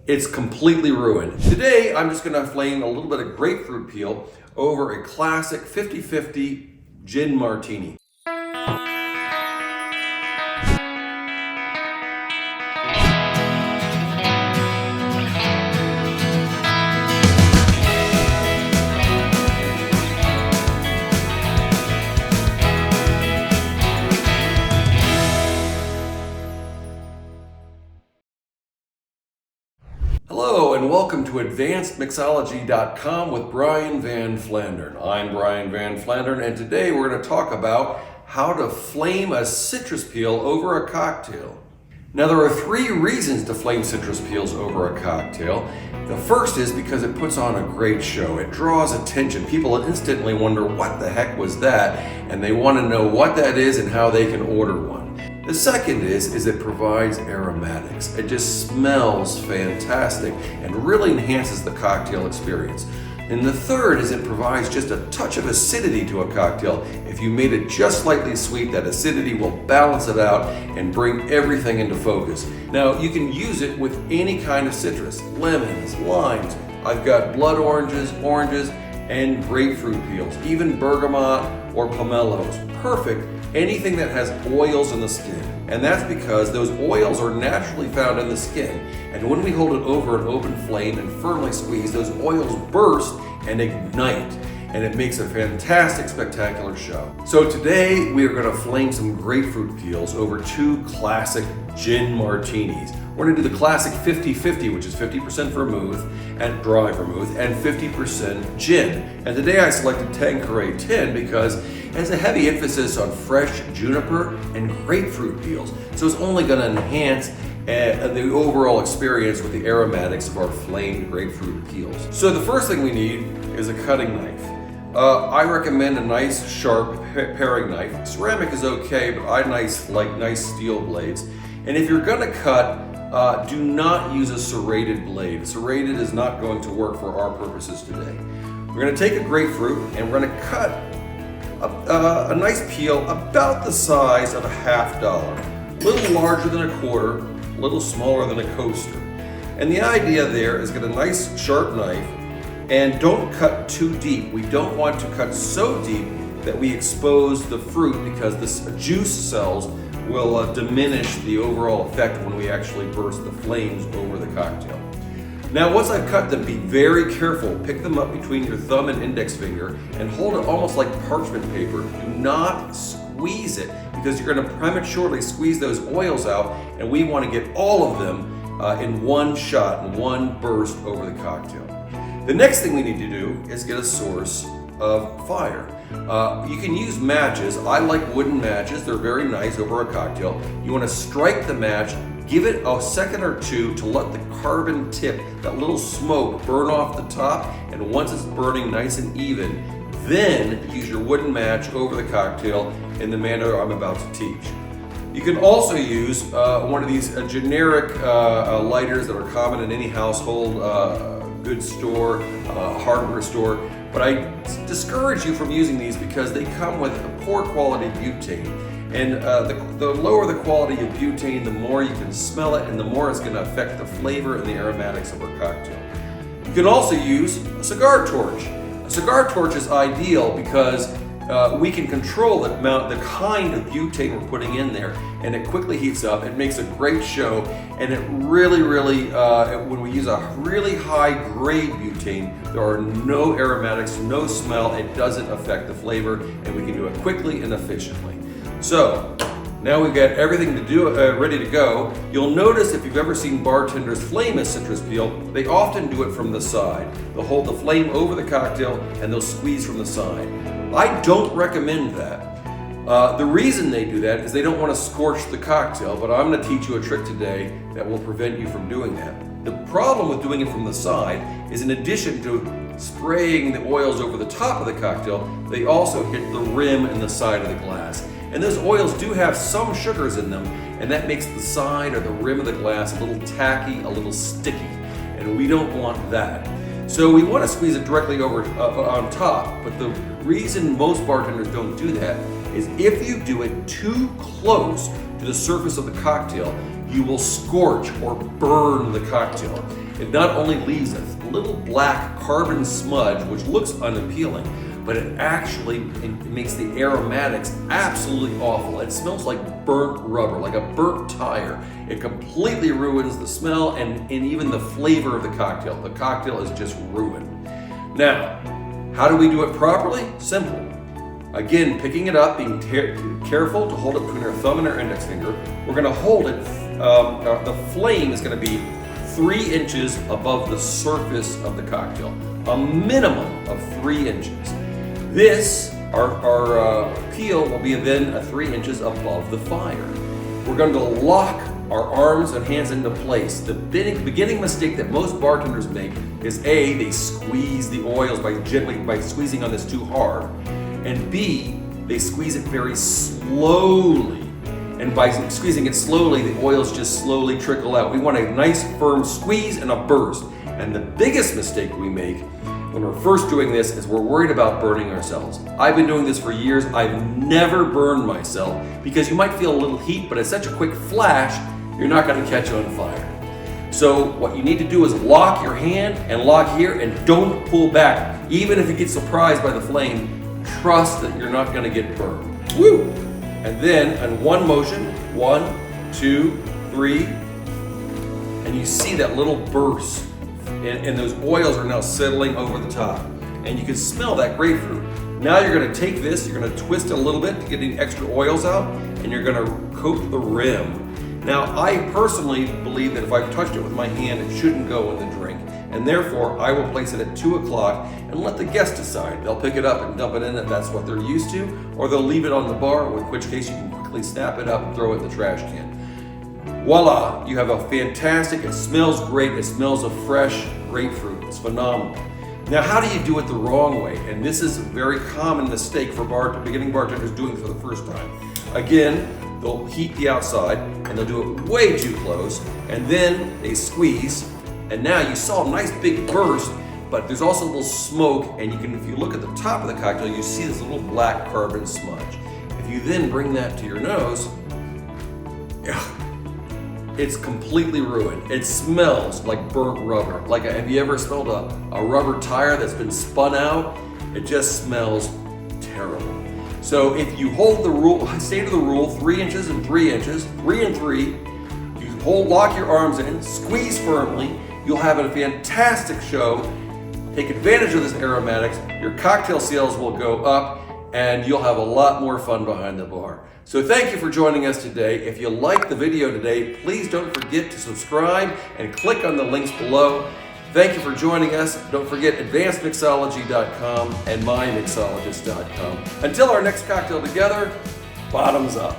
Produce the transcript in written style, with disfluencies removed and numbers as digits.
it's completely ruined. Today, I'm just gonna flame a little bit of grapefruit peel over a classic 50-50 gin martini. Hello and welcome to AdvancedMixology.com with Brian Van Flandern. I'm Brian Van Flandern, and today we're going to talk about how to flame a citrus peel over a cocktail. Now, there are three reasons to flame citrus peels over a cocktail. The first is because it puts on a great show. It draws attention. People instantly wonder what the heck was that, and they want to know what that is and how they can order one. The second is it provides aromatics. It just smells fantastic and really enhances the cocktail experience. And the third is it provides just a touch of acidity to a cocktail. If you made it just slightly sweet, that acidity will balance it out and bring everything into focus. Now, you can use it with any kind of citrus, lemons, limes. I've got blood oranges, and grapefruit peels, even bergamot or pomelos. Perfect. Anything that has oils in the skin. And that's because those oils are naturally found in the skin. And when we hold it over an open flame and firmly squeeze, those oils burst and ignite. And it makes a fantastic, spectacular show. So today we are going to flame some grapefruit peels over two classic gin martinis. We're going to do the classic 50-50, which is 50% vermouth and dry vermouth and 50% gin. And today I selected Tanqueray 10 because it has a heavy emphasis on fresh juniper and grapefruit peels. So it's only going to enhance the overall experience with the aromatics of our flamed grapefruit peels. So the first thing we need is a cutting knife. I recommend a nice sharp paring knife. Ceramic is okay, but I like nice steel blades. And if you're going to cut, do not use a serrated blade. Serrated is not going to work for our purposes today. We're going to take a grapefruit and we're going to cut a nice peel about the size of a $1/2, a little larger than a quarter, a little smaller than a coaster. And the idea there is get a nice sharp knife and don't cut too deep. We don't want to cut so deep that we expose the fruit because the juice cells will diminish the overall effect when we actually burst the flames over the cocktail. Now, once I've cut them, be very careful. Pick them up between your thumb and index finger and hold it almost like parchment paper. Do not squeeze it because you're going to prematurely squeeze those oils out, and we want to get all of them in one shot, in one burst over the cocktail. The next thing we need to do is get a source of fire. You can use matches. I like wooden matches. They're very nice over a cocktail. You want to strike the match, give it a second or two to let the carbon tip, that little smoke, burn off the top, and once it's burning nice and even, then use your wooden match over the cocktail in the manner I'm about to teach. You can also use one of these generic lighters that are common in any household goods store, hardware store, but I discourage you from using these because they come with a poor quality butane. And the lower the quality of butane, the more you can smell it and the more it's going to affect the flavor and the aromatics of our cocktail. You can also use a cigar torch. A cigar torch is ideal because we can control the kind of butane we're putting in there, and it quickly heats up. It makes a great show, and it really, when we use a really high grade butane, there are no aromatics, no smell. It doesn't affect the flavor, and we can do it quickly and efficiently. So now we've got everything to do ready to go. You'll notice if you've ever seen bartenders flame a citrus peel, they often do it from the side. They'll hold the flame over the cocktail and they'll squeeze from the side. I don't recommend that. The reason they do that is they don't want to scorch the cocktail, but I'm going to teach you a trick today that will prevent you from doing that. The problem with doing it from the side is in addition to spraying the oils over the top of the cocktail, they also hit the rim and the side of the glass. And those oils do have some sugars in them, and that makes the side or the rim of the glass a little tacky, a little sticky, and we don't want that. So we want to squeeze it directly over on top, but the reason most bartenders don't do that is if you do it too close to the surface of the cocktail, you will scorch or burn the cocktail. It not only leaves a little black carbon smudge, which looks unappealing, but it actually makes the aromatics absolutely awful. It smells like burnt rubber, like a burnt tire. It completely ruins the smell and even the flavor of the cocktail. The cocktail is just ruined. Now, how do we do it properly? Simple. Again, picking it up, being careful to hold it between our thumb and our index finger. We're gonna hold it, the flame is gonna be 3 inches above the surface of the cocktail. A minimum of 3 inches. This, our peel will be then 3 inches above the fire. We're going to lock our arms and hands into place. The beginning mistake that most bartenders make is A, they squeeze the oils by squeezing on this too hard, and B, they squeeze it very slowly. And by squeezing it slowly, the oils just slowly trickle out. We want a nice firm squeeze and a burst. And the biggest mistake we make when we're first doing this is we're worried about burning ourselves. I've been doing this for years. I've never burned myself because you might feel a little heat, but it's such a quick flash, you're not gonna catch on fire. So what you need to do is lock your hand and lock here and don't pull back. Even if you get surprised by the flame, trust that you're not gonna get burned. Woo! And then in one motion, 1, 2, 3, and you see that little burst. And those oils are now settling over the top. And you can smell that grapefruit. Now you're gonna take this, you're gonna twist it a little bit to get any extra oils out, and you're gonna coat the rim. Now, I personally believe that if I've touched it with my hand, it shouldn't go in the drink. And therefore, I will place it at 2 o'clock and let the guests decide. They'll pick it up and dump it in if that's what they're used to, or they'll leave it on the bar, in which case you can quickly snap it up and throw it in the trash can. Voila, you have a fantastic, it smells great, it smells of fresh grapefruit, it's phenomenal. Now, how do you do it the wrong way? And this is a very common mistake for beginning bartenders doing it for the first time. Again, they'll heat the outside and they'll do it way too close, and then they squeeze, and now you saw a nice big burst, but there's also a little smoke, and you can, if you look at the top of the cocktail, you see this little black carbon smudge. If you then bring that to your nose, it's completely ruined. It smells like burnt rubber. Have you ever smelled a rubber tire that's been spun out? It just smells terrible. So if you hold the rule, stay to the rule, 3 inches and 3 inches, 3 and 3, lock your arms in, squeeze firmly, you'll have a fantastic show. Take advantage of this aromatics, your cocktail sales will go up, and you'll have a lot more fun behind the bar. So thank you for joining us today. If you liked the video today, please don't forget to subscribe and click on the links below. Thank you for joining us. Don't forget advancedmixology.com and mymixologist.com. Until our next cocktail together, bottoms up.